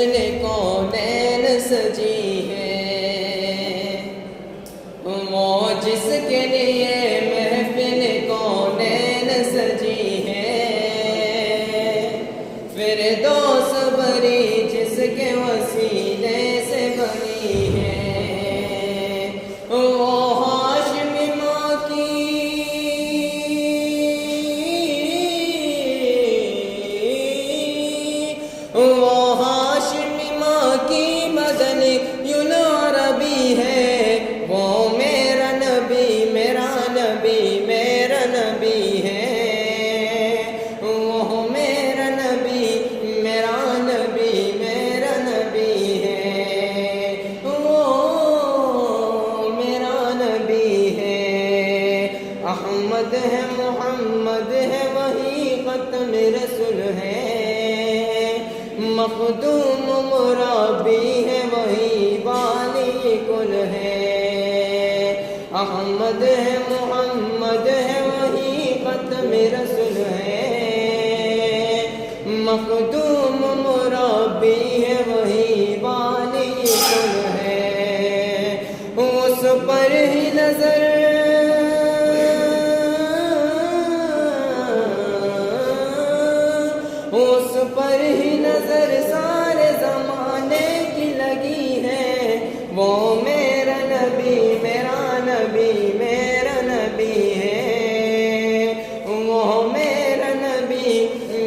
محفل کونین سجی ہے، وہ جس کے لیے محفل کونین سجی ہے، فردوس بری جس کے وسیلے سے بنی ہے، وہ ہاشمی ماں کی مدنی یون عربی ہے، وہ میرا نبی میرا نبی میرا نبی ہے، وہ میرا نبی میرا نبی میرا نبی ہے، وہ میرا نبی ہے، احمد ہے محمد ہے وہی ختم رسول ہے، مخدوم مرابی ہے وہی والی کل ہے، احمد ہے محمد ہے وہی ختم رسول ہے، مخدوم مرابی ہے وہی والی کل ہے، اس پر ہی نظر اس پر ہی نظر سارے زمانے کی لگی ہے، وہ میرا نبی میرا نبی میرا نبی ہے، وہ میرا نبی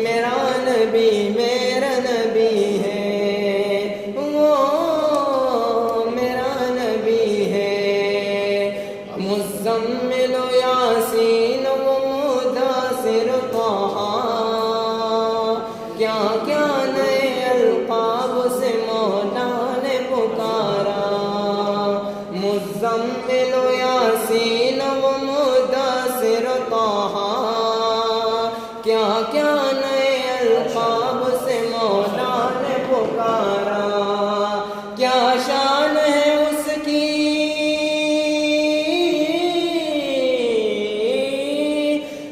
میرا نبی میرا نبی ہے، وہ میرا نبی ہے، مزمل و یاسین و مدثر طہ، کیا کیا نئے القاب سے مولا نے پکارا، مزمل و یاسین و مدثر طہ، کیا کیا نئے القاب سے مولا نے پکارا، کیا شان ہے اس کی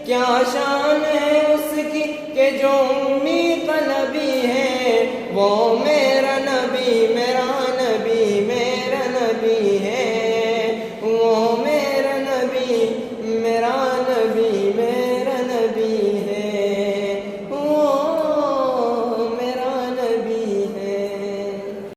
کیا شان ہے اس کی کہ جو امی قلبی ہے، وہ میرا نبی